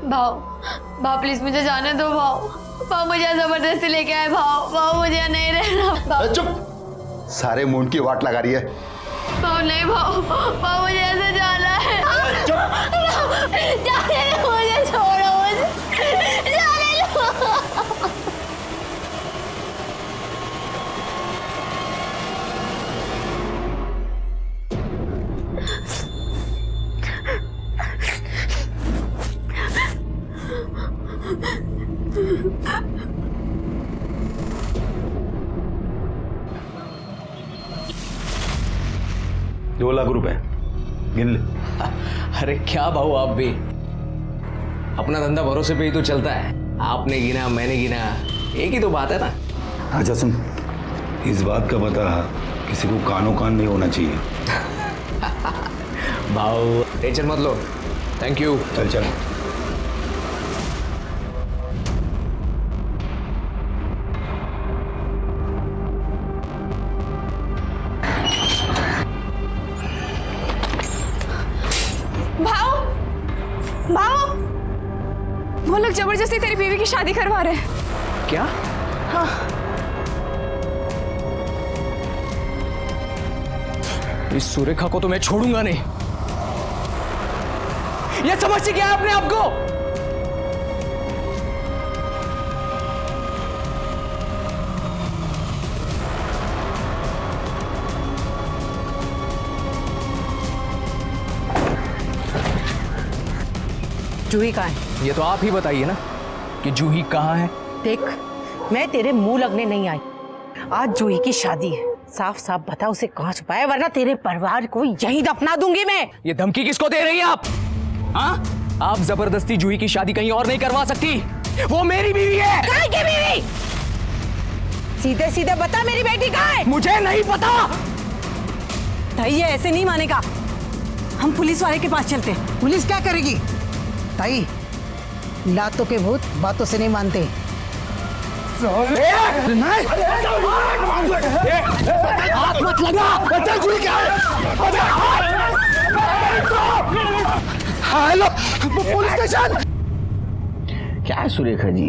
भाव प्लीज मुझे जाने दो भाव मुझे जबरदस्ती लेके आए भाव मुझे नहीं रहना। चुप, सारे मूड की वाट लगा रही है। नहीं भाव मुझे ऐसे जाना है। जाने दो मुझे, छोड़ो मुझे, जाने दो। ₹2,00,000 गिन ले। अरे क्या भाऊ, आप भी अपना धंधा भरोसे पे ही तो चलता है। आपने गिना, मैंने गिना, एक ही तो बात है ना। अच्छा सुन, इस बात का पता किसी को कानो कान नहीं होना चाहिए। भाऊ टेंशन मत लो, थैंक यू। चल चल। वो लोग जबरदस्ती तेरी बीवी की शादी करवा रहे हैं। क्या? हाँ। इस सुरेखा को तो मैं छोड़ूंगा नहीं। ये समझती क्या है अपने आप को? जूही कहाँ है? ये तो आप ही बताइए ना कि जूही कहाँ है। देख, मैं तेरे मुंह लगने नहीं आई। आज जूही की शादी है, साफ साफ बता उसे कहाँ छुपाया, वरना तेरे परिवार को यहीं दफना दूंगी मैं। ये धमकी किसको दे रही है आप? हाँ? आप जबरदस्ती जूही की शादी कहीं और नहीं करवा सकती। वो मेरी बीवी है। कहाँ की बीवी? सीधे सीधे बता, मेरी बेटी कहाँ है? मुझे नहीं पता। भाई ये ऐसे नहीं मानेगा, हम पुलिस वाले के पास चलते हैं। पुलिस क्या करेगी? ताई, लातों के भूत बातों से नहीं मानते। हाथ मत लगा। Hello police station. क्या है सुरेखा जी?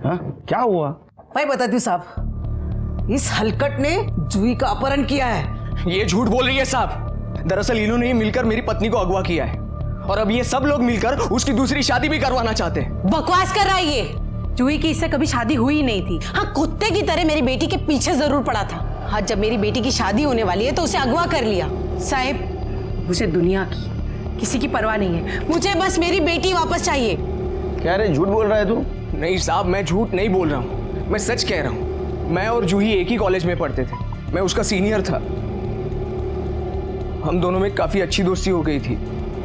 हाँ, क्या हुआ? मैं बताती हूँ साहब, इस हलकट ने जूही का अपहरण किया है। ये झूठ बोल रही है साहब। दरअसल इन्होंने ही मिलकर मेरी पत्नी को अगवा किया है और अब ये सब लोग मिलकर उसकी दूसरी शादी भी करवाना चाहते हैं। बकवास कर रहा है ये। जूही की इससे कभी शादी हुई नहीं थी। हाँ, कुत्ते की तरह मेरी बेटी के पीछे जरूर पड़ा था। हाँ, जब मेरी बेटी की शादी होने वाली है तो उसे अगवा कर लिया। साहब, मुझे दुनिया की किसी की परवाह नहीं है, मुझे बस मेरी बेटी वापस चाहिए। क्या रे, झूठ बोल रहा है तू? नहीं साहब, मैं झूठ नहीं बोल रहा हूँ, मैं सच कह रहा हूँ। मैं और जूही एक ही कॉलेज में पढ़ते थे, मैं उसका सीनियर था। हम दोनों में काफी अच्छी दोस्ती हो गई थी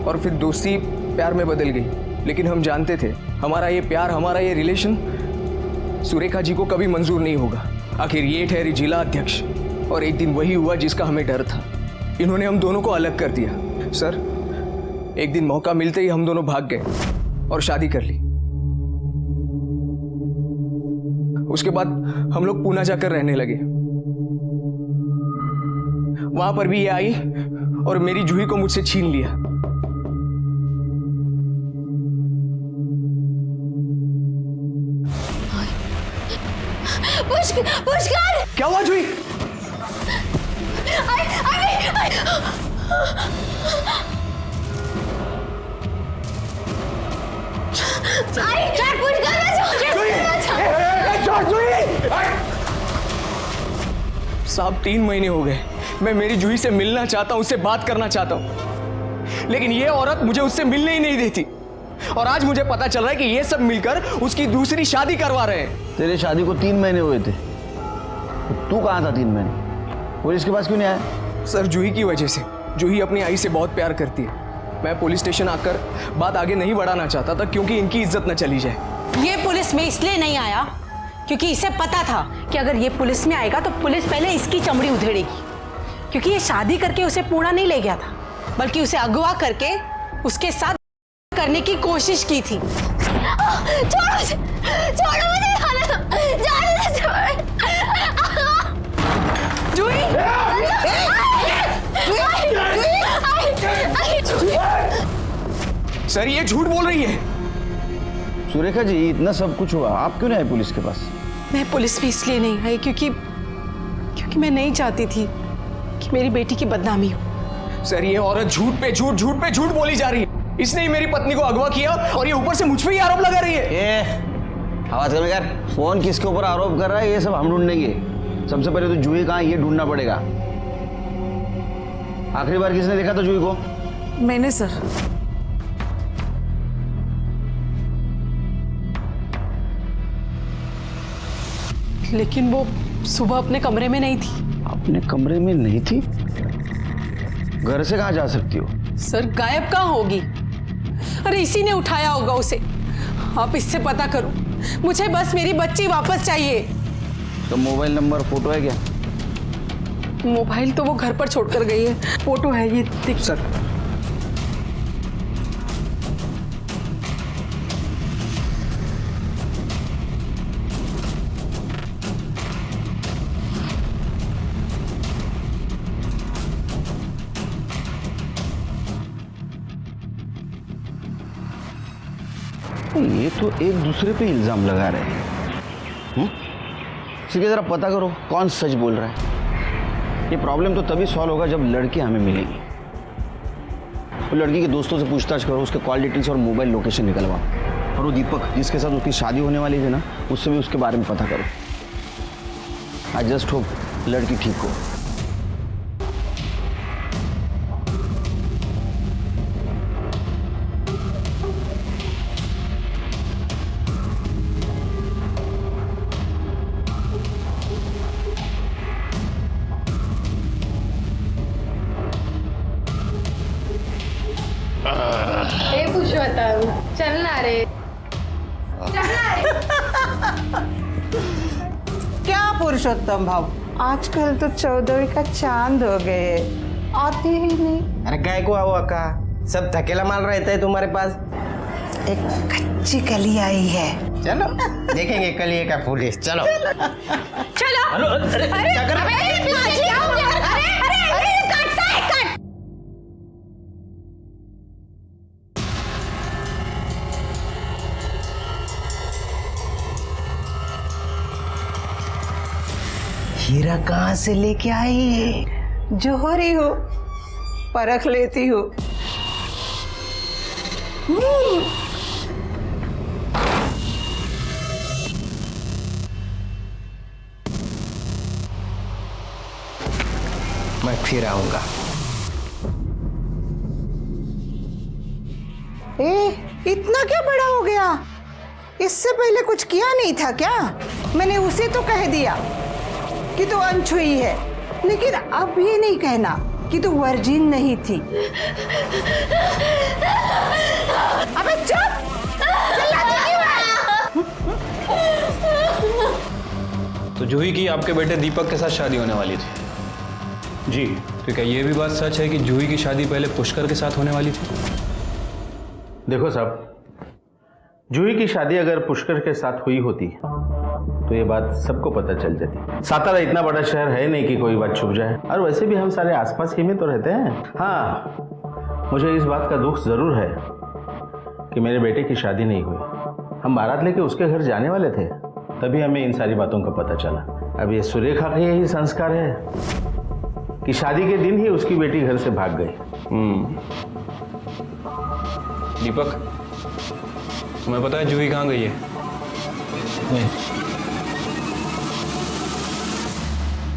और फिर दोस्ती प्यार में बदल गई। लेकिन हम जानते थे हमारा ये प्यार, हमारा ये रिलेशन सुरेखा जी को कभी मंजूर नहीं होगा। आखिर ये ठहरी जिला अध्यक्ष और एक दिन वही हुआ जिसका हमें डर था। इन्होंने हम दोनों को अलग कर दिया। सर, एक दिन मौका मिलते ही हम दोनों भाग गए और शादी कर ली। उसके बाद हम लोग पूना जाकर रहने लगे। वहां पर भी ये आई और मेरी जूही को मुझसे छीन लिया। पुष्कर! क्या हुआ जूही? साहब 3 महीने हो गए, मैं मेरी जूही से मिलना चाहता हूं, उससे बात करना चाहता हूं, लेकिन ये औरत मुझे उससे मिलने ही नहीं देती। और आज मुझे पता चल रहा है कि ये सब मिलकर उसकी दूसरी शादी करवा रहे हैं। तेरे शादी को 3 महीने हुए थे, तू कहाँ था 3 महीने? पुलिस के पास क्यों नहीं आया? सर, जूही की वजह से। जूही अपनी आई से बहुत प्यार करती है। मैं पुलिस स्टेशन आकर बात आगे नहीं बढ़ाना चाहता था क्योंकि इनकी इज्जत न चली जाए। ये पुलिस में इसलिए नहीं आया क्योंकि इसे पता था कि अगर ये पुलिस में आएगा तो पुलिस पहले इसकी चमड़ी उधेड़ेगी। क्योंकि ये शादी करके उसे पूना नहीं ले गया था, बल्कि उसे अगवा करके उसके साथ करने की कोशिश की थी। छोड़ो मुझे, जाने दो। जूही! सर, ये झूठ बोल रही है। सुरेखा जी, इतना सब कुछ हुआ, आप क्यों नहीं आए पुलिस के पास? मैं पुलिस भी इसलिए नहीं आई क्योंकि मैं नहीं चाहती थी कि मेरी बेटी की बदनामी हो। सर, ये औरत झूठ पे झूठ बोली जा रही है। इसने ही मेरी पत्नी को अगवा किया और ये ऊपर से मुझ पे ही आरोप लगा रही है। आवाज कम कर। कौन किसके ऊपर आरोप कर रहा है ये सब हम ढूंढेंगे। सबसे पहले तो जूही कहाँ है ये ढूंढना पड़ेगा। आखिरी बार किसने देखा था जूही को? मैंने सर। लेकिन वो सुबह अपने कमरे में नहीं थी। अपने कमरे में नहीं थी? घर से कहाँ जा सकती हो? सर, गायब कहाँ होगी? अरे इसी ने उठाया होगा उसे। आप इससे पता करो, मुझे बस मेरी बच्ची वापस चाहिए। तो मोबाइल नंबर, फोटो है क्या? मोबाइल तो वो घर पर छोड़कर गई है, फोटो है ये देख। सर, ये तो एक दूसरे पे इल्जाम लगा रहे हैं। इसलिए जरा पता करो कौन सच बोल रहा है। ये प्रॉब्लम तो तभी सॉल्व होगा जब लड़की हमें मिलेगी। वो लड़की के दोस्तों से पूछताछ करो, उसके कॉल डिटेल्स और मोबाइल लोकेशन निकलवाओ। और वो दीपक जिसके साथ उसकी शादी होने वाली थी ना, उससे भी उसके बारे में पता करो। आई जस्ट होप लड़की ठीक हो। ए पुरुषोत्तम, चलना रे। क्या पुरुषोत्तम भाव, आजकल तो 14वीं का चांद हो गए, आते ही नहीं। अरे काय को आओ अक्का, सब थकेला माल रहता है तुम्हारे पास। एक कच्ची कली आई है, चलो देखेंगे कलिए का फूल है। चलो चलो। अरे क्या कर रहे हैं? हीरा कहाँ से लेके आई है? जोहरी हो, परख लेती हो। मैं फिर आऊंगा। इतना क्या बड़ा हो गया? इससे पहले कुछ किया नहीं था क्या? मैंने उसे तो कह दिया कि तू अनछुई है, लेकिन अब ये नहीं कहना कि तू वर्जिन नहीं थी। अबे चुप! चिल्लाती क्यों है? तो जूही की आपके बेटे दीपक के साथ शादी होने वाली थी जी। तो क्या ये भी बात सच है कि जूही की शादी पहले पुष्कर के साथ होने वाली थी? देखो साहब, जूही की शादी अगर पुष्कर के साथ हुई होती तो ये बात सबको पता चल जाती। सातारा इतना बड़ा शहर है नहीं कि कोई बात छुप जाए, और वैसे भी हम सारे आसपास ही में तो रहते हैं। हाँ, मुझे इस बात का दुख जरूर है कि मेरे बेटे की शादी नहीं हुई। हम बारात लेके उसके घर जाने वाले थे, तभी हमें इन सारी बातों का पता चला। अब ये सुरेखा का यही संस्कार है कि शादी के दिन ही उसकी बेटी घर से भाग गई। दीपक, तुम्हें पता है जूही कहाँ गई है?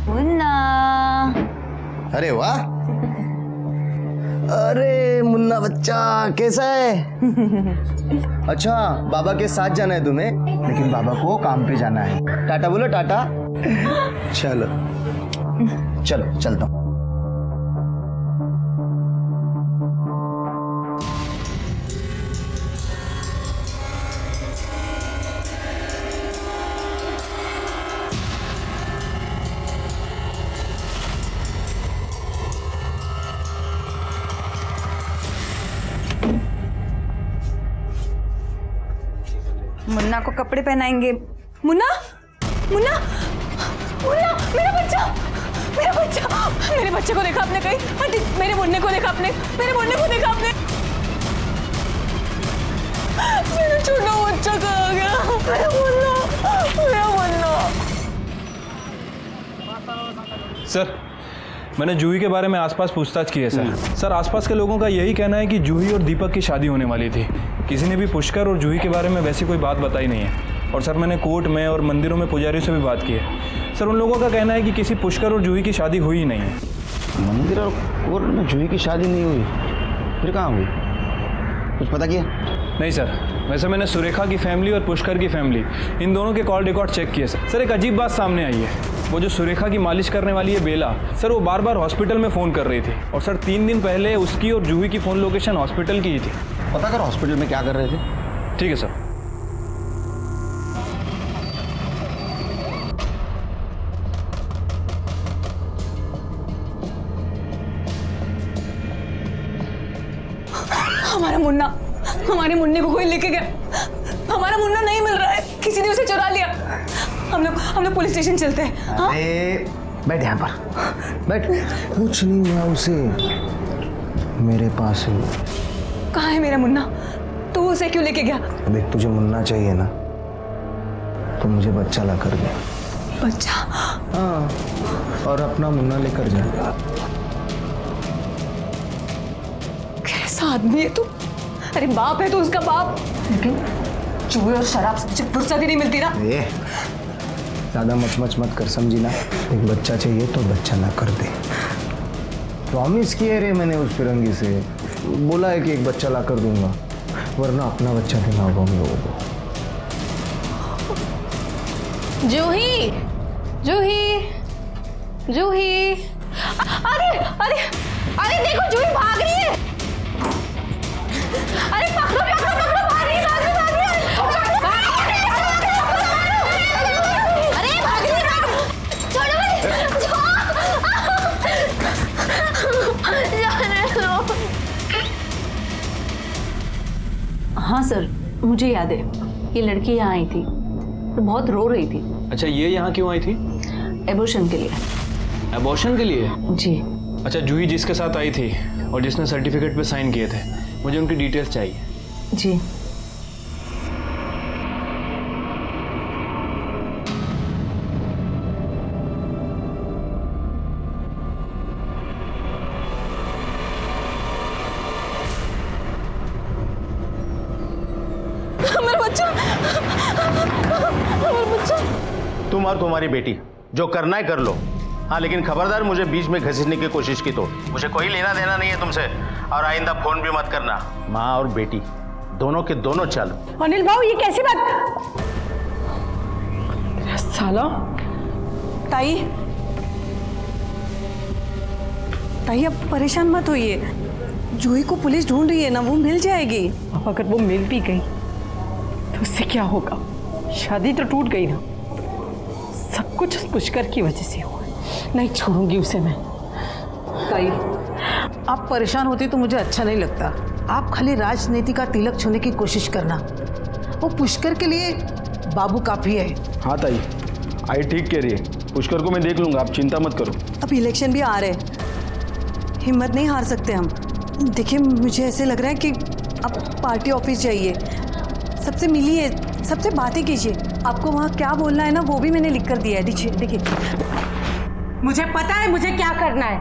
मुन्ना। अरे वाह, अरे मुन्ना बच्चा कैसा है? अच्छा, बाबा के साथ जाना है तुम्हें? लेकिन बाबा को काम पे जाना है। टाटा बोलो, टाटा। चलो चलो चलता हूँ। मुन्ना को कपड़े पहनाएंगे। मुन्ना, मुन्ना, मुन्ना, मेरा बच्चा, मेरा बच्चा, मेरे बच्चे को देखा आपने कहीं? आंटी, मेरे मुन्ने को देखा आपने? मेरे मुन्ने को देखा आपने? मेरा छोटा बच्चा सर, मैंने जूही के बारे में आसपास पूछताछ की है सर। सर, आसपास के लोगों का यही कहना है कि जूही और दीपक की शादी होने वाली थी। किसी ने भी पुष्कर और जूही के बारे में वैसी कोई बात बताई नहीं है। और सर, मैंने कोर्ट में और मंदिरों में पुजारियों से भी बात की है। सर, उन लोगों का कहना है कि किसी पुष्कर और जूही की शादी हुई ही नहीं है। मंदिर और कोर्ट में जूही की शादी नहीं हुई, फिर कहाँ हुई? कुछ पता किया? नहीं सर, वैसे मैंने सुरेखा की फैमिली और पुष्कर की फैमिली इन दोनों के कॉल रिकॉर्ड चेक किए सर। सर, एक अजीब बात सामने आई है। वो जो सुरेखा की मालिश करने वाली है बेला, सर वो बार बार हॉस्पिटल में फ़ोन कर रही थी। और सर 3 दिन पहले उसकी और जूही की फ़ोन लोकेशन हॉस्पिटल की ही थी। पता कर हॉस्पिटल में क्या कर रहे थे। ठीक है सर। हमारे मुन्ने को कोई लेके गया। हमारा मुन्ना नहीं मिल रहा है, किसी ने उसे चुरा लिया। हम लोग पुलिस स्टेशन चलते हैं। हाँ? बैठ यहाँ पर, बैठ। कुछ नहीं हुआ उसे, मेरे पास है। कहाँ है मेरा मुन्ना? तो उसे क्यों लेके गया? देख, तुझे मुन्ना चाहिए ना, तो मुझे बच्चा ला कर दे। बच्चा? हाँ, और अपना मुन्ना लेकर जा। कैसा आदमी है तू? अरे बाप है तो उसका बाप, लेकिन जुए और शराब से फुर्सत ही नहीं मिलती ना। ज़्यादा मच कर, समझी ना। एक बच्चा चाहिए तो बच्चा ला कर दे। प्रॉमिस किए रे मैंने उस फिरंगी से, बोला है कि एक बच्चा ला कर दूंगा, वरना अपना बच्चा देना होगा हम लोगों को। जूही, जूही, जूही, अरे अरे अरे देखो, जूही भाग रही है। अरे पकड़ो पकड़ो पकड़ो, भाग रही है, भाग रही है, भाग रही है। अरे भाग रही है, छोड़ो मुझे, जाने दो। हाँ सर, मुझे याद है, ये लड़की यहाँ आई थी तो बहुत रो रही थी। अच्छा, ये यहाँ क्यों आई थी? एबॉर्शन के लिए। एबॉर्शन के लिए? जी। अच्छा, जूही जिसके साथ आई थी और जिसने सर्टिफिकेट पे साइन किए थे, मुझे उनकी डिटेल्स चाहिए। जी। तुम और तुम्हारी बेटी जो करना है कर लो। हाँ, लेकिन खबरदार मुझे बीच में घसीटने की कोशिश की तो मुझे कोई लेना देना नहीं है तुमसे, और आइंदा फोन भी मत करना। माँ और बेटी दोनों के दोनों चलो। अनिल भाऊ, ये कैसी बात? साला। ताई अब परेशान मत होइए, जूही को पुलिस ढूंढ रही है ना, वो मिल जाएगी। अब अगर वो मिल भी गई तो उससे क्या होगा? शादी तो टूट गई ना, सब कुछ उस पुष्कर की वजह से हुआ। नहीं छोड़ूंगी उसे मैं। ताई, आप परेशान होती तो मुझे अच्छा नहीं लगता। आप खाली राजनीति का तिलक छूने की कोशिश करना, वो पुष्कर के लिए बाबू काफी है। हाँ ताई, आई ठीक कह रही है, पुष्कर को मैं देख लूंगा, आप चिंता मत करो। अब इलेक्शन भी आ रहे, हिम्मत नहीं हार सकते हम। देखिए, मुझे ऐसे लग रहा है कि आप पार्टी ऑफिस जाइए, सबसे मिलिए, सबसे बातें कीजिए। आपको वहाँ क्या बोलना है ना, वो भी मैंने लिख कर दिया है। देखिए, मुझे पता है मुझे क्या करना है।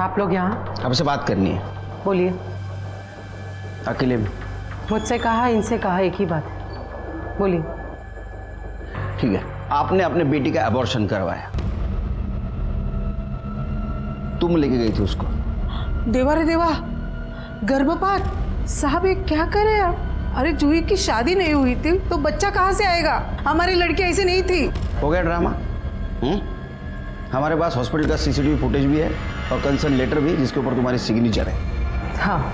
आप लोग यहाँ आपसे बात करनी है। बोलिए। अकेले में। मुझसे कहा, इनसे कहा, एक ही बात है, बोलिए। ठीक है, आपने अपने बेटी का अबॉर्शन करवाया, तुम लेके गई थी उसको। देवा रे देवा, गर्भपात! साहब ये क्या करे आप? अरे जूही की शादी नहीं हुई थी तो बच्चा कहाँ से आएगा? हमारी लड़की ऐसी नहीं थी। हो गया ड्रामा। हमारे पास हॉस्पिटल का सीसीटीवी फुटेज भी है और कंसर्न लेटर भी, जिसके ऊपर तुम्हारी सिग्नेचर है। हाँ,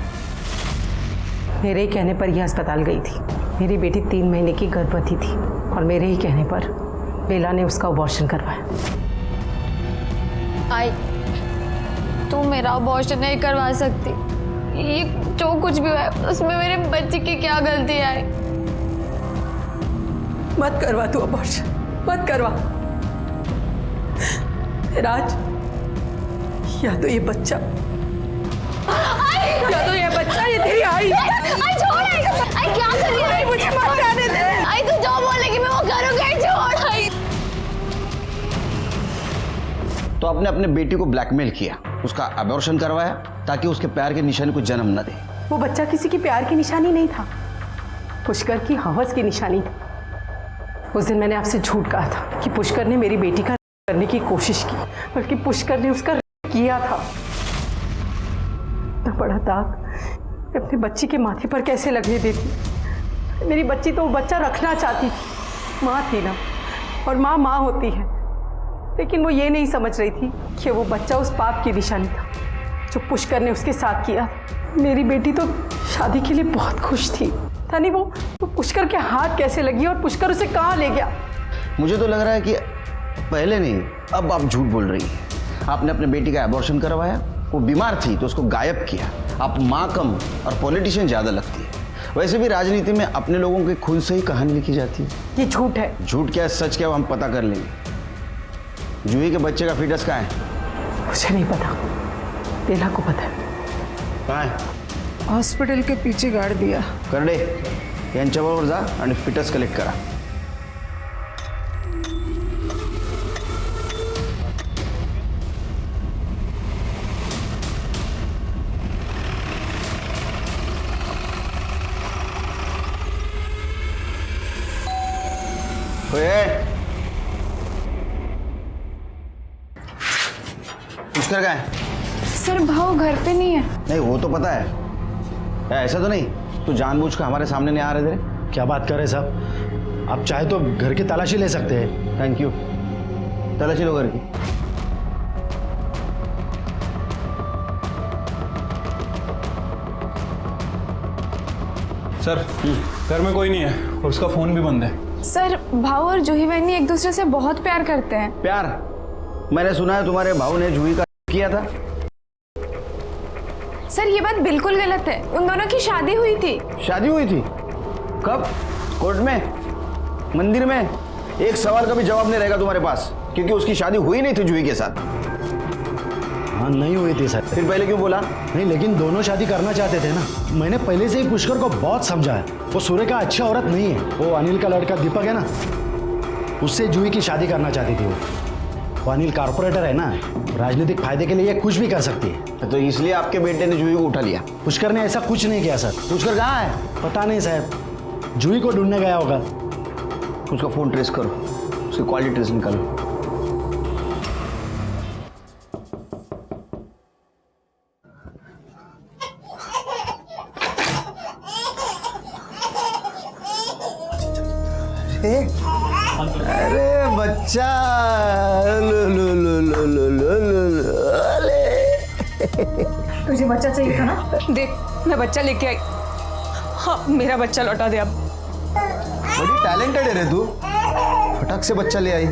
मेरे ही कहने पर यह अस्पताल गई थी। मेरी बेटी 3 महीने की गर्भवती थी और मेरे ही कहने पर बेला ने उसका अबॉर्शन करवाया। आई, तुम मेरा अबॉर्शन नहीं करवा सकती। ये जो कुछ भी हुआ है उसमें मेरे बच्चे की क्या गलती है? मत करवा तू अबॉर्शन, मत करवा। राज, या तो ये बच्चा, ये तेरी आई। छोड़, आई क्या कर रही है? आई मुझे मत जाने दे। आई तू जो बोलेगी मैं वो करूंगा। आई छोड़। आई तो आपने अपने बेटी को ब्लैकमेल किया, उसका अबॉर्शन करवाया ताकि उसके प्यार की निशानी को जन्म न दे। वो बच्चा किसी की प्यार की निशानी नहीं था, पुष्कर की हवस की निशानी था। उस दिन मैंने आपसे झूठ कहा था कि पुष्कर ने मेरी बेटी का करने की कोशिश की, बल्कि पुष्कर ने उसका किया था। इतना बड़ा दाग अपने बच्ची के माथे पर कैसे लगने देती? मेरी बच्ची तो वो बच्चा रखना चाहती थी, माँ थी ना, और माँ होती है। लेकिन वो ये नहीं समझ रही थी कि वो बच्चा उस पाप की निशानी था जो पुष्कर ने उसके साथ किया। मेरी बेटी तो शादी के लिए बहुत खुश थी, था नहीं वो पुष्कर के हाथ कैसे लगी और पुष्कर उसे कहाँ ले गया? मुझे तो लग रहा है कि पहले नहीं, अब आप झूठ बोल रही हैं। आपने अपने बेटी का अबॉर्शन करवाया, वो बीमार थी तो उसको गायब किया। आप माँ कम और पॉलिटिशियन ज़्यादा लगती है। वैसे भी राजनीति में अपने लोगों के खुद से ही कहानी लिखी जाती है। ये झूठ है। झूठ क्या है सच क्या है हम पता कर लेंगे। जूही के बच्चे का फीटस कहाँ है? मुझे नहीं पता, बेला को पता है। कहाँ है? हॉस्पिटल के पीछे गाड़ दिया। करडे यांच्याबरोबर जा आणि फिटस कलेक्ट करा। पुष्कर कहाँ है? सर भाव घर पे नहीं है। नहीं वो तो पता है, ऐसा तो नहीं तू जानबूझ कर हमारे सामने नहीं आ रहे थे? क्या बात कर रहे साहब, आप चाहे तो घर की तलाशी ले सकते हैं। Thank you. तलाशी लो घर की। सर घर में कोई नहीं है और उसका फोन भी बंद है। सर भाव और जूही बहनी एक दूसरे से बहुत प्यार करते हैं। प्यार? मैंने सुना है तुम्हारे भाऊ ने जूही का किया था। सर ये बात बिल्कुल गलत है, उन दोनों की शादी हुई थी। शादी हुई थी? कब? कोर्ट में? मंदिर में? एक सवाल का भी जवाब नहीं रहेगा तुम्हारे पास, क्योंकि उसकी शादी हुई नहीं थी जूही के साथ। हाँ नहीं हुई थी सर। फिर पहले क्यों बोला? नहीं लेकिन दोनों शादी करना चाहते थे ना। मैंने पहले से ही पुष्कर को बहुत समझाया, वो सूर्य का अच्छा औरत नहीं है। वो अनिल का लड़का दीपक है ना, उससे जूही की शादी करना चाहती थी वो अनिल कॉर्पोरेटर है ना, राजनीतिक फायदे के लिए कुछ भी कर सकती है। तो इसलिए आपके बेटे ने जूही को उठा लिया? पुष्कर ने ऐसा कुछ नहीं किया सर। पुष्कर कहाँ है? पता नहीं साहब, जूही को ढूंढने गया होगा। उसका फोन ट्रेस करो, उसकी क्वालिटी ट्रेस निकालो। अरे बच्चा, लो लो लो लो लो लो लो, अरे तुझे बच्चा चाहिए था ना? देख मैं बच्चा लेके आई। हाँ मेरा बच्चा लौटा दे अब। बड़ी टैलेंटेड है रे तू, फटाक से बच्चा ले आई।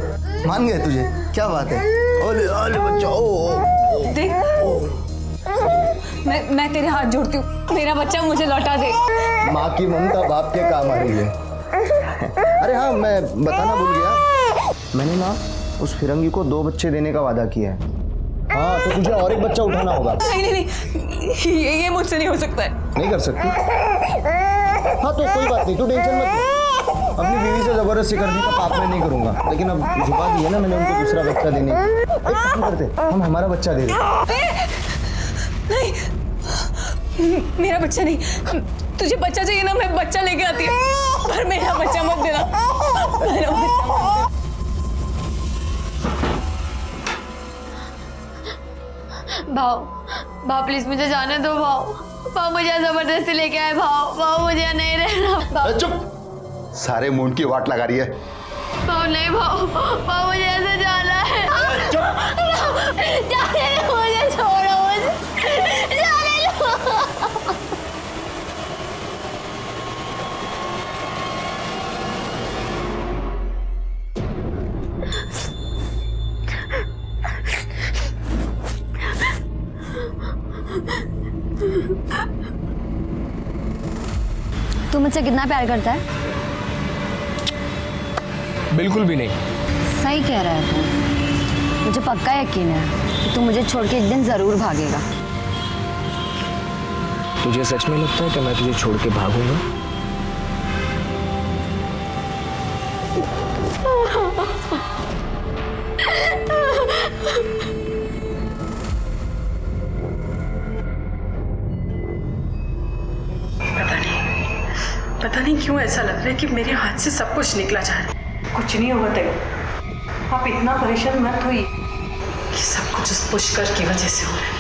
मान गए तुझे? क्या बात है। ओले ओले बच्चा, ओ देख मैं तेरे हाथ जोड़ती हूँ, मेरा बच्चा मुझे लौटा दे। माँ की ममता बाप के काम आ रही है। अरे हाँ मैं बताना भूल गया, मैंने ना उस फिरंगी को 2 बच्चे देने का वादा किया है। हाँ तो तुझे और एक बच्चा उठाना होगा। नहीं ये मुझसे नहीं हो सकता है। नहीं कर सकती? हाँ तो कोई बात नहीं, तू टेंशन मत। अपनी बीवी से जबरदस्ती करने का पाप मैं नहीं करूंगा, लेकिन अब झुका दिया ना मैंने उनको दूसरा बच्चा देने। एक काम करते, हम हमारा बच्चा दे दें। नहीं मेरा बच्चा नहीं, तुझे बच्चा चाहिए ना, मैं बच्चा लेके आती हूँ, पर मेरा बच्चा मत देना। मेरा बच्चा भाव प्लीज मुझे जाने दो। भाव मुझे जबरदस्ती लेके आए। भाव मुझे नहीं रहना। चुप, सारे मूड की वाट लगा रही है। भाव नहीं, भाव मुझे ऐसे जाना है। जाने दो मुझे, छोड़ो मुझे, जाने दो। तू मुझसे कितना प्यार करता है? बिल्कुल भी नहीं। सही कह रहा है तू, मुझे पक्का यकीन है कि तू मुझे छोड़ के एक दिन जरूर भागेगा। तुझे सच में लगता है कि मैं तुझे छोड़ के भागूंगा? पता नहीं क्यों ऐसा लग रहा है कि मेरे हाथ से सब कुछ निकला जा रहा है। कुछ नहीं होगा तय, आप इतना परेशान मत होइए। ये सब कुछ उस पुष्कर की वजह से हो रहा है।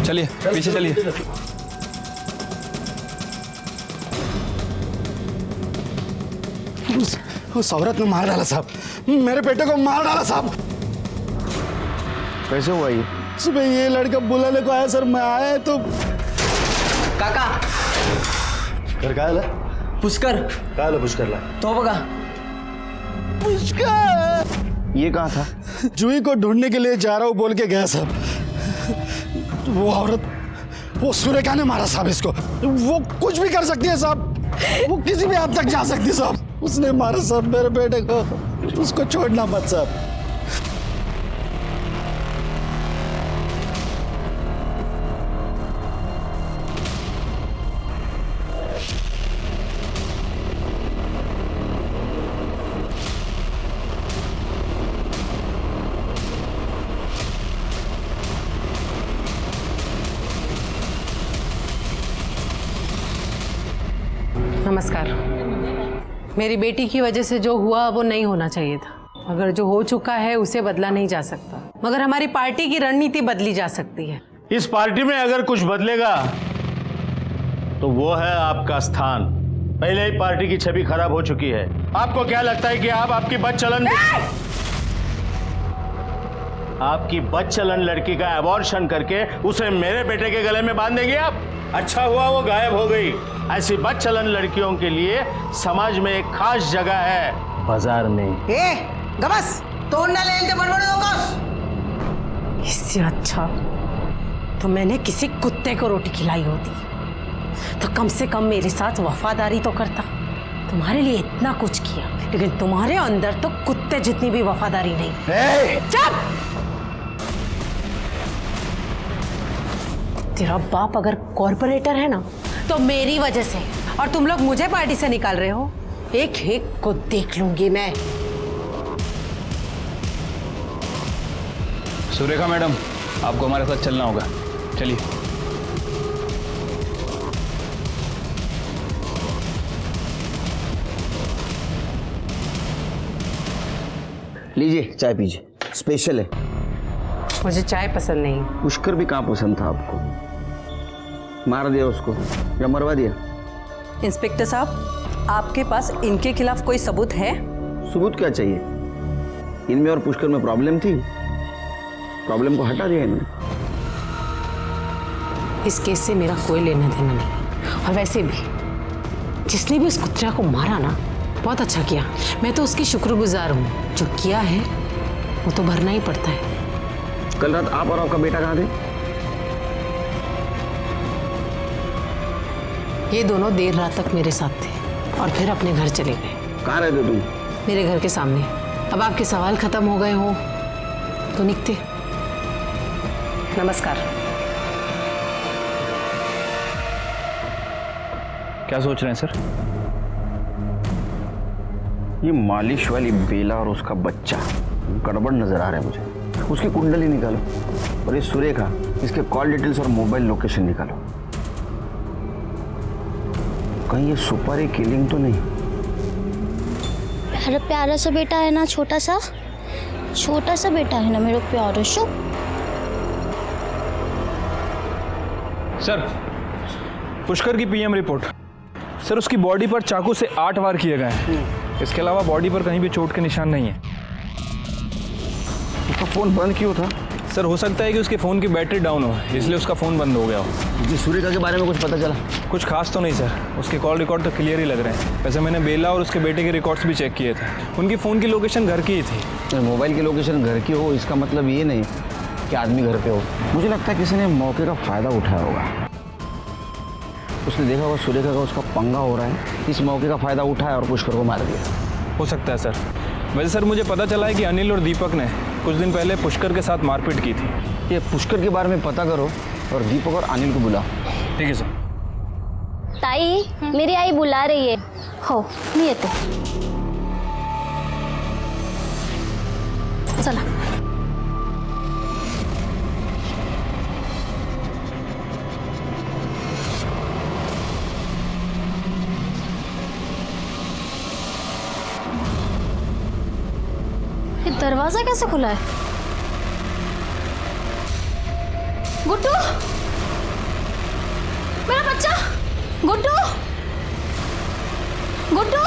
चलिए पीछे चलिए। उस औरत ने मार डाला साहब, मेरे बेटे को मार डाला साहब। कैसे हुआ ये? सुबह ये लड़का बुलाने को आया सर, मैं आया तो काका घर का है पुष्कर पुष्कर ला तो बघा पुष्कर ये कहाँ था? जूही को ढूंढने के लिए जा रहा हूँ बोल के गया साहब। वो औरत, वो सुरेखा ने मारा साहब इसको। वो कुछ भी कर सकती है साहब, वो किसी भी हद तक जा सकती है साहब। उसने मारा साहब मेरे बेटे को, उसको छोड़ना मत साहब। नमस्कार। मेरी बेटी की वजह से जो हुआ वो नहीं होना चाहिए था। अगर जो हो चुका है उसे बदला नहीं जा सकता, मगर हमारी पार्टी की रणनीति बदली जा सकती है। इस पार्टी में अगर कुछ बदलेगा तो वो है आपका स्थान। पहले ही पार्टी की छवि खराब हो चुकी है। आपको क्या लगता है कि आपकी बदचलन लड़की का अबॉर्शन करके उसे मेरे बेटे के गले में बांध देंगे आप? अच्छा हुआ वो गायब हो गई। ऐसी बदचलन लड़कियों के लिए समाज में एक खास जगह है, बाजार में। गबस तोड़ ना ले बड़बड़ लोगों। इससे अच्छा तो मैंने किसी कुत्ते को रोटी खिलाई होती, तो कम से कम मेरे साथ वफादारी तो करता। तुम्हारे लिए इतना कुछ किया, लेकिन तुम्हारे अंदर तो कुत्ते जितनी भी वफादारी नहीं। चुप! तेरा बाप अगर कॉर्पोरेटर है ना तो मेरी वजह से, और तुम लोग मुझे पार्टी से निकाल रहे हो। एक एक को देख लूंगी मैं। सुरेखा मैडम, आपको हमारे साथ चलना होगा, चलिए। लीजिए चाय पीजिए, स्पेशल है। मुझे चाय पसंद नहीं। पुष्कर भी कहाँ पसंद था आपको? मार दिया उसको या मरवा दिया? इंस्पेक्टर साहब, आपके पास इनके खिलाफ कोई सबूत है? सबूत क्या चाहिए? इनमें और पुष्कर में प्रॉब्लम थी, प्रॉब्लम को हटा दिया इन्होंने। इस केस से मेरा कोई लेना देना नहीं। और वैसे भी जिसने भी उस कुत्ते को मारा ना, बहुत अच्छा किया। मैं तो उसकी शुक्रगुजार हूँ। जो किया है वो तो भरना ही पड़ता है। कल रात आप और आपका बेटा कहाँ थे? ये दोनों देर रात तक मेरे साथ थे और फिर अपने घर चले गए। कहाँ रहते तुम? मेरे घर के सामने। अब आपके सवाल खत्म हो गए हो तो निकते। नमस्कार। क्या सोच रहे हैं सर? ये मालिश वाली बेला और उसका बच्चा गड़बड़ नजर आ रहा है मुझे। उसकी कुंडली निकालो और ये सुरेखा, इसके कॉल डिटेल्स और मोबाइल लोकेशन निकालो। कहीं ये सुपारी किलिंग तो नहीं? प्यारा प्यारा सा बेटा है ना, छोटा सा बेटा है ना मेरा प्यारा शो। सर, पुष्कर की पीएम रिपोर्ट। सर, उसकी बॉडी पर चाकू से 8 वार किए गए हैं। इसके अलावा बॉडी पर कहीं भी चोट के निशान नहीं है। उसका फोन बंद क्यों था? सर, हो सकता है कि उसके फ़ोन की बैटरी डाउन हो, इसलिए उसका फ़ोन बंद हो गया हो। जी, सुरेखा के बारे में कुछ पता चला? कुछ खास तो नहीं सर, उसके कॉल रिकॉर्ड तो क्लियर ही लग रहे हैं। वैसे मैंने बेला और उसके बेटे के रिकॉर्ड्स भी चेक किए थे। उनकी फ़ोन की लोकेशन घर की ही थी। मोबाइल की लोकेशन घर की हो इसका मतलब ये नहीं कि आदमी घर पे हो। मुझे लगता है किसी ने मौके का फ़ायदा उठाया होगा। उसने देखा होगा सुरेखा का उसका पंगा हो रहा है, इस मौके का फ़ायदा उठाया और पुष्कर को मार दिया। हो सकता है सर। वैसे सर, मुझे पता चला है कि अनिल और दीपक ने कुछ दिन पहले पुष्कर के साथ मारपीट की थी। ये पुष्कर के बारे में पता करो और दीपक और अनिल को बुलाओ। ठीक है सर। ताई, मेरी आई बुला रही है। हो, नहीं येते। चला। ये दरवाजा कैसे खुला है? गुड्डू, मेरा बच्चा, गुड्डू, गुड्डू।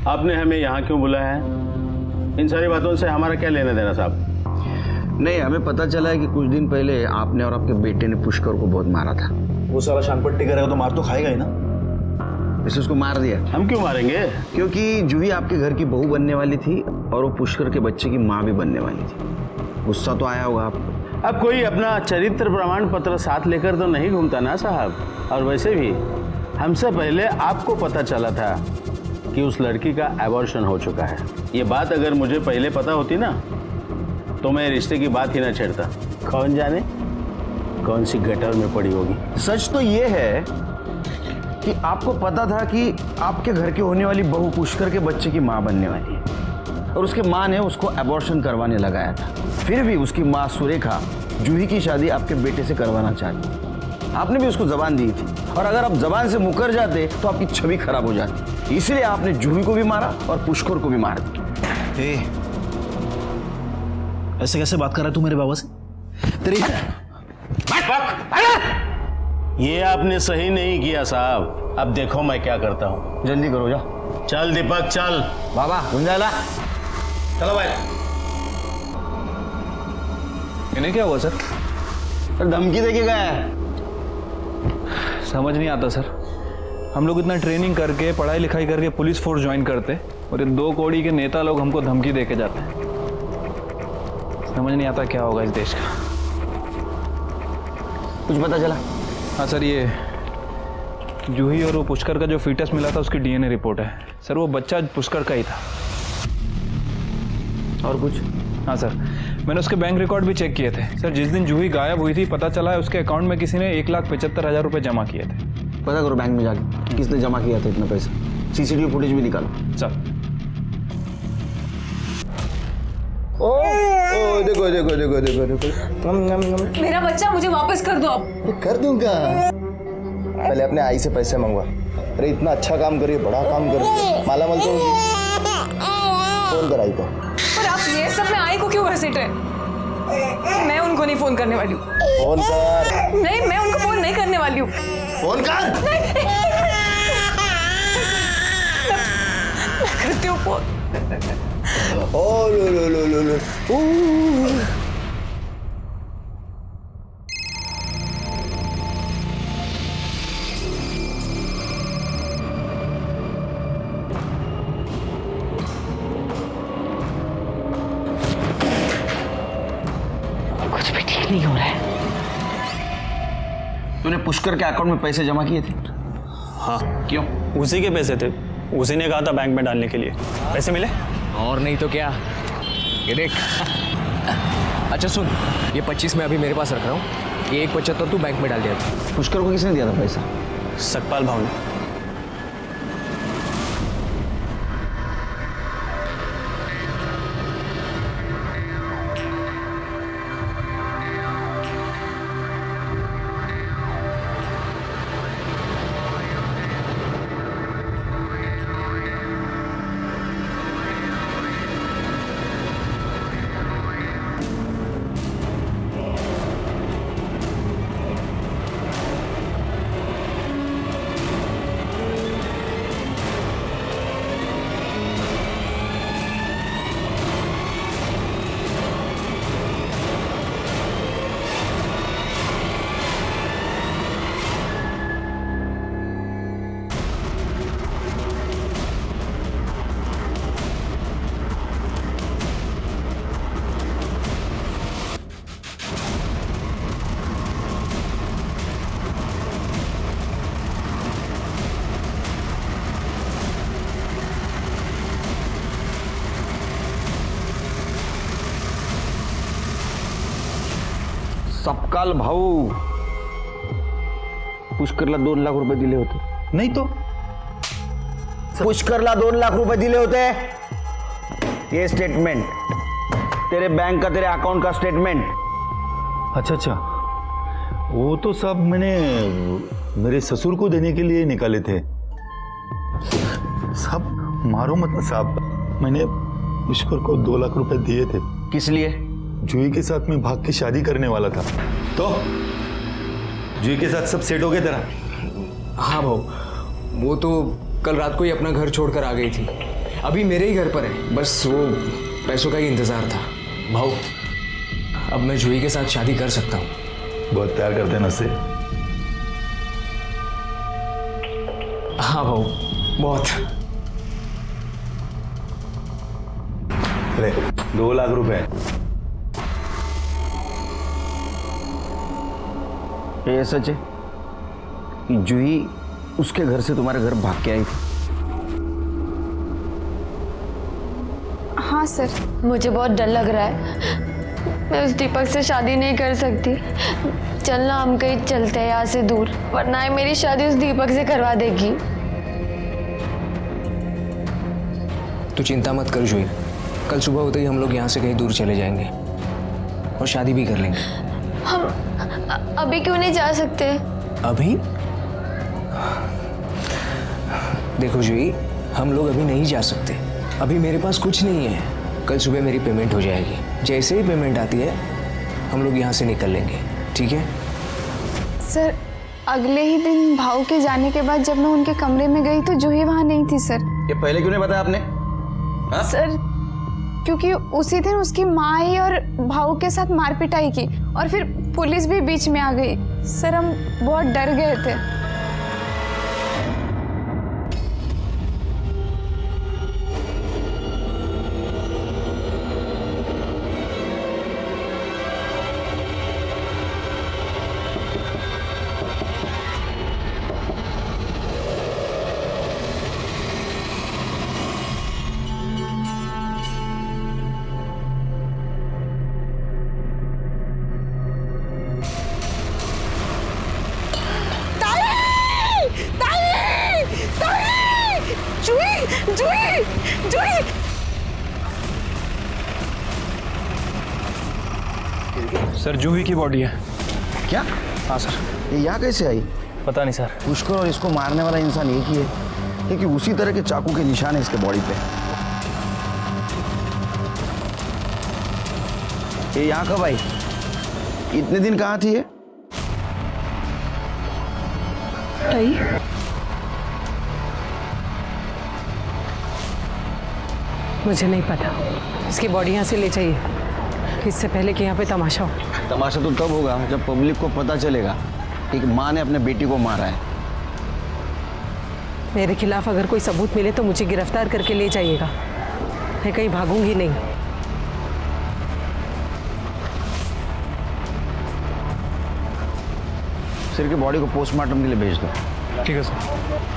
आपने हमें यहाँ क्यों बुलाया है? इन सारी बातों से हमारा क्या लेना देना साहब? नहीं, हमें पता चला है कि कुछ दिन पहले आपने और आपके बेटे ने पुष्कर को बहुत मारा था। वो साला शानपट्टी करेगा तो मार तो खाएगा ही ना। इसलिए उसको मार दिया। हम क्यों मारेंगे? क्योंकि जूही आपके घर की बहू बनने वाली थी और वो पुष्कर के बच्चे की माँ भी बनने वाली थी। गुस्सा तो आया होगा आपको। अब कोई अपना चरित्र प्रमाण पत्र साथ लेकर तो नहीं घूमता ना साहब। और वैसे भी हमसे पहले आपको पता चला था कि उस लड़की का एबॉर्शन हो चुका है। ये बात अगर मुझे पहले पता होती ना तो मैं रिश्ते की बात ही ना छेड़ता। कौन जाने कौन सी गटर में पड़ी होगी। सच तो ये है कि आपको पता था कि आपके घर की होने वाली बहू पुष्कर के बच्चे की माँ बनने वाली है और उसके माँ ने उसको एबॉर्शन करवाने लगाया था। फिर भी उसकी माँ सुरेखा जूही की शादी आपके बेटे से करवाना चाहती। आपने भी उसको जबान दी थी और अगर आप जबान से मुकर जाते तो आपकी छवि खराब हो जाती। इसलिए आपने जूही को भी मारा और पुष्कर को भी मार दिया। ऐसे कैसे बात कर रहा है तू मेरे बाबा से? तेरी ये आपने सही नहीं किया साहब। अब देखो मैं क्या करता हूँ। जल्दी करो, जाओ। चल दीपक चल। बाबा गुंजाला, चलो भाई। इन्हें क्या हुआ सर? धमकी देके गया है। समझ नहीं आता सर। हम लोग इतना ट्रेनिंग करके पढ़ाई लिखाई करके पुलिस फोर्स ज्वाइन करते और ये 2 कौड़ी के नेता लोग हमको धमकी देके जाते हैं। समझ नहीं आता क्या होगा इस देश का। कुछ पता चला? हाँ सर, ये जूही और वो पुष्कर का जो फीटस मिला था उसकी डीएनए रिपोर्ट है सर। वो बच्चा पुष्कर का ही था। और कुछ? हाँ सर, मैंने उसके बैंक रिकॉर्ड भी चेक किए थे सर। जिस दिन जूही गायब हुई थी पता चला है उसके अकाउंट में किसी ने 1,75,000 रुपये जमा किए थे। पता करो बैंक में जाके किसने जमा किया था इतना पैसा। सीसीटीवी फुटेज भी निकालो सर। ओ देखो देखो देखो देखो देखो। मेरा बच्चा मुझे वापस कर दो आप। कर दूंगा। पहले अपने आई से पैसे मंगवा। अरे इतना अच्छा काम करिए, बड़ा काम करिए, माला माल तो होगी। फोन कर आई को। पर आप ये सब में आई को क्यों घसीट रहे? मैं उनको नहीं फोन करने वाली हूँ। फोन कर। नहीं, मैं उनको फोन नहीं करने वाली हूँ। फोन कर। मैं करती हूँ फोन। ओ लो लो लो लो लो। कुछ भी ठीक नहीं हो रहा है। तूने पुष्कर के अकाउंट में पैसे जमा किए थे? हाँ, क्यों? उसी के पैसे थे। उसी ने कहा था बैंक में डालने के लिए। पैसे मिले? और नहीं तो क्या। ये देख। अच्छा सुन, ये 25 मैं अभी मेरे पास रख रहा हूँ। ये 1,75 तू बैंक में डाल दिया था। पुष्कर को किसने दिया था पैसा? सकपाल भाव ने। सकपाल भाऊ पुष्करला 2 लाख रुपए दिले होते. नहीं तो पुष्करला 2 लाख रुपए दिले होते. ये स्टेटमेंट तेरे बैंक का, तेरे अकाउंट का स्टेटमेंट. अच्छा, वो तो सब मैंने मेरे ससुर को देने के लिए निकाले थे. साहब मारो मत साहब, मैंने पुष्कर को 2 लाख रुपए दिए थे. किस लिए? जूही के साथ मैं भाग के शादी करने वाला था. तो जूही के साथ सब सेट हो गया तेरा? हाँ भाऊ, वो तो कल रात को ही अपना घर छोड़कर आ गई थी. अभी मेरे ही घर पर है, बस वो पैसों का ही इंतजार था. भाऊ, अब मैं जूही के साथ शादी कर सकता हूँ. बहुत प्यार करते हैं ना उससे? हाँ भाऊ, बहुत. अरे 2 लाख रुपए. ये सच है कि जूही उसके घर से तुम्हारे घर भाग के आई थी? हाँ सर, मुझे बहुत डर लग रहा है. मैं उस दीपक से शादी नहीं कर सकती. चलना, हम कहीं चलते हैं यहाँ से दूर, वरना ये मेरी शादी उस दीपक से करवा देगी. तू चिंता मत कर जूही, कल सुबह होते ही हम लोग यहाँ से कहीं दूर चले जाएंगे और शादी भी कर लेंगे. हम अभी क्यों नहीं जा सकते? अभी? देखो जूही, हम लोग अभी नहीं जा सकते. अभी मेरे पास कुछ नहीं है. कल सुबह मेरी पेमेंट हो जाएगी. जैसे ही पेमेंट आती है हम लोग यहाँ से निकल लेंगे, ठीक है? सर, अगले ही दिन भाऊ के जाने के बाद जब मैं उनके कमरे में गई तो जूही वहाँ नहीं थी सर. ये पहले क्यों नहीं बताया आपने? हा? सर, क्योंकि उसी दिन उसकी माँ ही और भाऊ के साथ मारपिटाई की और फिर पुलिस भी बीच में आ गई. सर, हम बहुत डर गए थे. सर, जूही की बॉडी है. क्या? हाँ सर. ये यहाँ कैसे आई? पता नहीं सर. पुष्कर और इसको मारने वाला इंसान एक ही है, क्योंकि उसी तरह के चाकू के निशान है इसके बॉडी पे. ये यहाँ कब आई? इतने दिन कहाँ थी ये? मुझे नहीं पता. इसकी बॉडी यहाँ से ले जाइए, इससे पहले कि यहाँ पे तमाशा हो. तमाशा तो तब होगा जब पब्लिक को पता चलेगा कि एक माँ ने अपने बेटी को मारा है. मेरे खिलाफ अगर कोई सबूत मिले तो मुझे गिरफ्तार करके ले जाइएगा. मैं कहीं भागूंगी नहीं. सिर की बॉडी को पोस्टमार्टम के लिए भेज दो. ठीक है सर.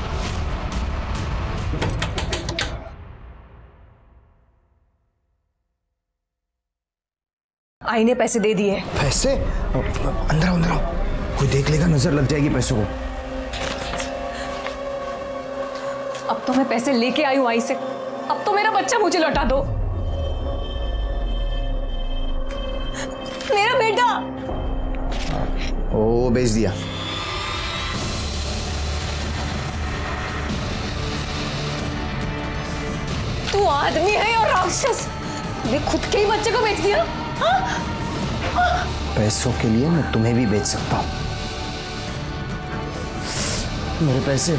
आई ने पैसे दे दिए. पैसे? अंदर आओ, अंदर आओ. कोई देख लेगा, नजर लग जाएगी पैसों को. अब तो मैं पैसे लेके आई हूँ आई से. अब तो मेरा बच्चा मुझे लौटा दो. मेरा बेटा. ओ, बेच दिया. तू आदमी है और राक्षस. ने खुद के ही बच्चे को बेच दिया. पैसों के लिए मैं तुम्हें भी बेच सकता हूं. मेरे पैसे.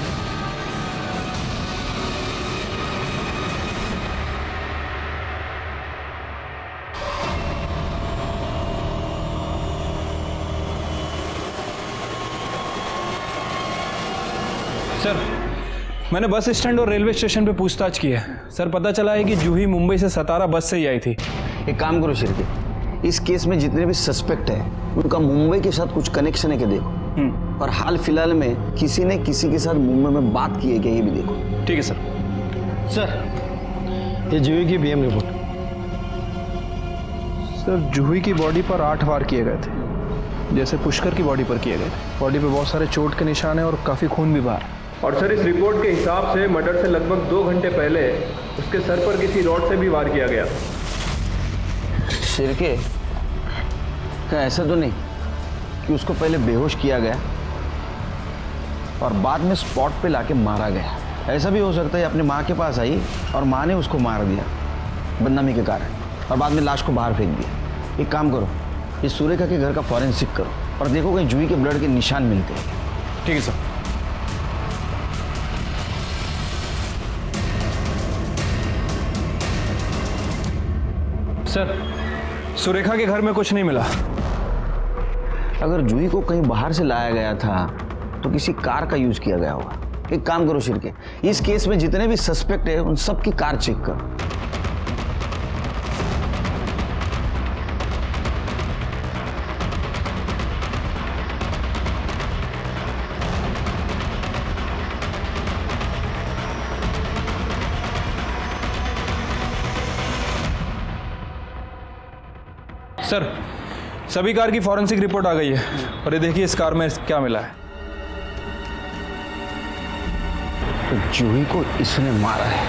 सर, मैंने बस स्टैंड और रेलवे स्टेशन पे पूछताछ की है. सर, पता चला है कि जूही मुंबई से सतारा बस से ही आई थी. एक काम करो शिरके, इस केस में जितने भी सस्पेक्ट हैं उनका मुंबई के साथ कुछ कनेक्शन है क्या देखो. और हाल फिलहाल में किसी ने किसी के साथ मुंबई में बात की है क्या, ये भी देखो. ठीक है सर. सर, ये जूही की बीएम रिपोर्ट. सर, जूही की बॉडी पर 8 वार किए गए थे. जैसे पुष्कर की बॉडी पर किए गए थे। बॉडी पे बहुत सारे चोट के निशान हैं और काफ़ी खून भी बाहर। और सर, इस रिपोर्ट के हिसाब से मर्डर से लगभग 2 घंटे पहले उसके सर पर किसी रॉड से भी वार किया गया। शिरके, क्या ऐसा तो नहीं कि उसको पहले बेहोश किया गया और बाद में स्पॉट पे लाके मारा गया? ऐसा भी हो सकता है अपनी माँ के पास आई और माँ ने उसको मार दिया बदनामी के कारण और बाद में लाश को बाहर फेंक दिया। एक काम करो, इस सुरेखा के घर का फॉरेंसिक करो और देखो कहीं जूही के ब्लड के निशान मिलते हैं। ठीक है सर। सर, सुरेखा के घर में कुछ नहीं मिला। अगर जूही को कहीं बाहर से लाया गया था तो किसी कार का यूज किया गया होगा। एक काम करो शिरके, इस केस में जितने भी सस्पेक्ट है उन सबकी कार चेक करो। सर, सभी कार की फॉरेंसिक रिपोर्ट आ गई है और ये देखिए इस कार में क्या मिला है। तो जूही को इसने मारा है।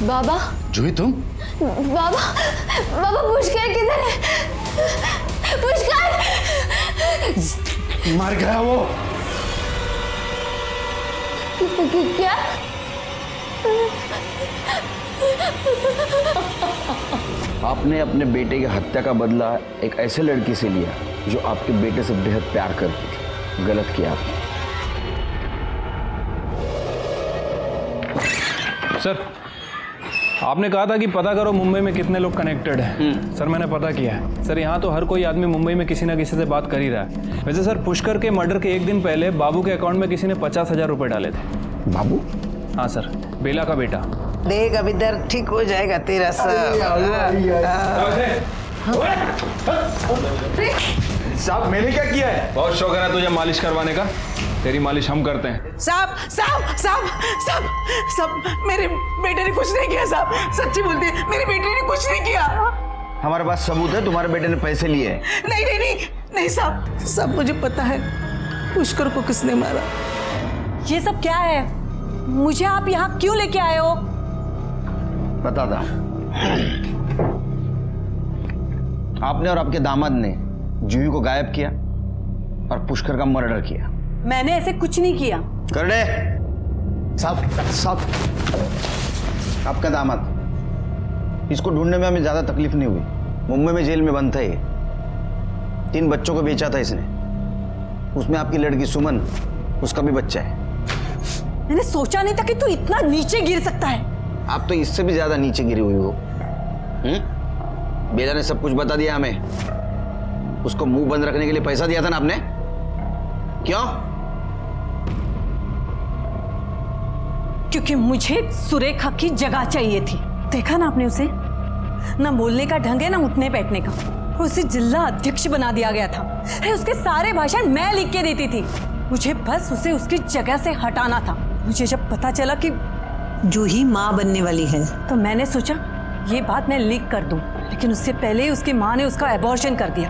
बाबा, जूही तुम? बाबा, बाबा पुष्कर किधर है? पुष्कर! मर गया वो। क्या? आपने अपने बेटे की हत्या का बदला एक ऐसे लड़की से लिया जो आपके बेटे से बेहद प्यार करती थी। गलत किया आपने। सर, आपने कहा था कि पता करो मुंबई में कितने लोग कनेक्टेड हैं। सर, मैंने पता किया है। सर, यहाँ तो हर कोई आदमी मुंबई में किसी ना किसी से बात कर ही रहा है। वैसे सर, पुष्कर के मर्डर के एक दिन पहले बाबू के अकाउंट में किसी ने 50,000 रुपए डाले थे। बाबू? हाँ सर, बेला का बेटा। देख अब इधर ठीक हो जाएगा तेरा सब। साहब, मैंने क्या किया है? बहुत शौक है ना तुझे मालिश करवाने का। तेरी मालिश हम करते हैं। साहब साहब साहब साहब साहब, मेरे बेटे ने कुछ नहीं किया साहब, सच्ची बोलते हैं, मेरे बेटे ने कुछ नहीं किया। हमारे पास सबूत है, तुम्हारे बेटे ने पैसे लिए हैं। नहीं नहीं नहीं नहीं साहब, सब मुझे पता है पुष्कर को किसने मारा। ये सब क्या है? मुझे आप यहाँ क्यों लेके आए हो? बताता हूं। आपने और आपके दामाद ने जूही को गायब किया और पुष्कर का मर्डर किया। मैंने ऐसे कुछ नहीं किया। कर दे साहब। आपका दामाद, इसको ढूंढने में हमें ज्यादा तकलीफ नहीं हुई। मुंबई में जेल में बंद था ये। 3 बच्चों को बेचा था इसने। उसमें आपकी लड़की सुमन, उसका भी बच्चा है। मैंने सोचा नहीं था कि तू इतना नीचे गिर सकता है। आप तो इससे भी ज्यादा नीचे गिरी हुई हो। बेला ने सब कुछ बता दिया हमें। उसको मुंह बंद रखने के लिए पैसा दिया था ना आपने? क्यों? क्योंकि मुझे सुरेखा की जगह चाहिए थी। देखा ना आपने उसे, ना बोलने का ढंग है ना उठने बैठने का। उसे जिला अध्यक्ष बना दिया गया था। अरे उसके सारे भाषण मैं लिख के देती थी। मुझे बस उसे उसकी जगह से हटाना था। मुझे जब पता चला कि जूही माँ बनने वाली है तो मैंने सोचा ये बात मैं लीक कर दूं, लेकिन उससे पहले ही उसकी माँ ने उसका एबॉर्शन कर दिया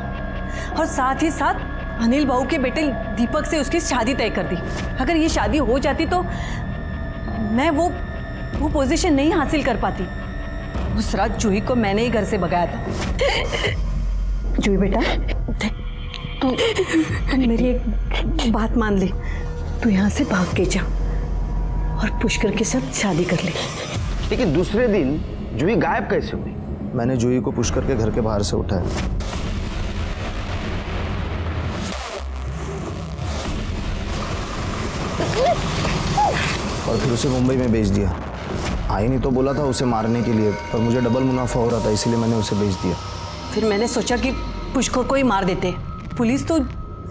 और साथ ही साथ अनिल बाबू के बेटे दीपक से उसकी शादी तय कर दी। अगर ये शादी हो जाती तो मैं वो पोजीशन नहीं हासिल कर पाती। उस रात जूही को मैंने ही घर से भगाया था। जूही बेटा, तू मेरी एक बात मान ले। तू यहाँ से भाग के जा और पुष्कर के साथ शादी कर ले। लेकिन दूसरे दिन जूही गायब कैसे हुई? मैंने जूही को पुष्कर के घर के बाहर से उठाया और फिर उसे मुंबई में भेज दिया। आई नहीं तो बोला था उसे मारने के लिए, पर मुझे डबल मुनाफा हो रहा था, इसीलिए मैंने उसे भेज दिया। फिर मैंने सोचा कि पुष्कर को ही मार देते। पुलिस तो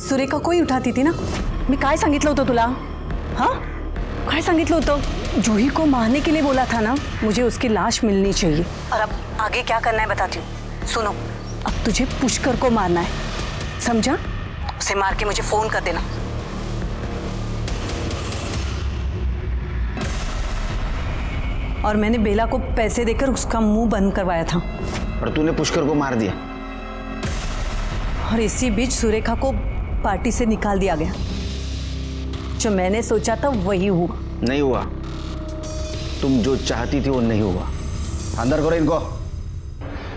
सुरेखा को ही उठाती थी ना। मी काय सांगितलं होतं तुला? हाँ, काय सांगितलं होतं? जूही को मारने के लिए बोला था ना। मुझे उसकी लाश मिलनी चाहिए। और अब आगे क्या करना है बताती हूँ। सुनो, अब तुझे पुष्कर को मारना है, समझा? उसे मार के मुझे फोन कर देना। और मैंने बेला को पैसे देकर उसका मुंह बंद करवाया था। और तूने पुष्कर को मार दिया। और इसी बीच सुरेखा को पार्टी से निकाल दिया गया। जो मैंने सोचा था वही हुआ। नहीं हुआ, तुम जो चाहती थी वो नहीं हुआ। अंदर करो इनको।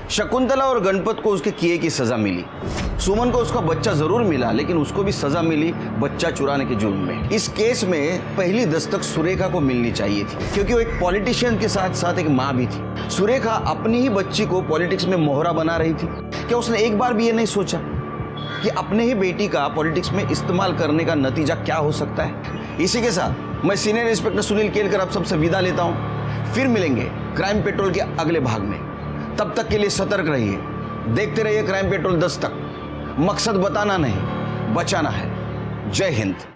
शकुंतला और गणपत को उसके किए की सजा मिली। सुमन को उसका बच्चा जरूर मिला, लेकिन उसको भी सजा मिली बच्चा चुराने के जुर्म में। इस केस में पहली दस्तक सुरेखा को मिलनी चाहिए थी, क्योंकि वो एक पॉलिटिशियन के साथ साथ एक माँ भी थी। सुरेखा अपनी ही बच्ची को पॉलिटिक्स में मोहरा बना रही थी। क्या उसने एक बार भी ये नहीं सोचा कि अपने ही बेटी का पॉलिटिक्स में इस्तेमाल करने का नतीजा क्या हो सकता है? इसी के साथ मैं सीनियर इंस्पेक्टर सुनील केलकर आप सबसे विदा लेता हूं। फिर मिलेंगे क्राइम पेट्रोल के अगले भाग में। तब तक के लिए सतर्क रहिए, देखते रहिए क्राइम पेट्रोल 10 तक। मकसद बताना नहीं, बचाना है। जय हिंद।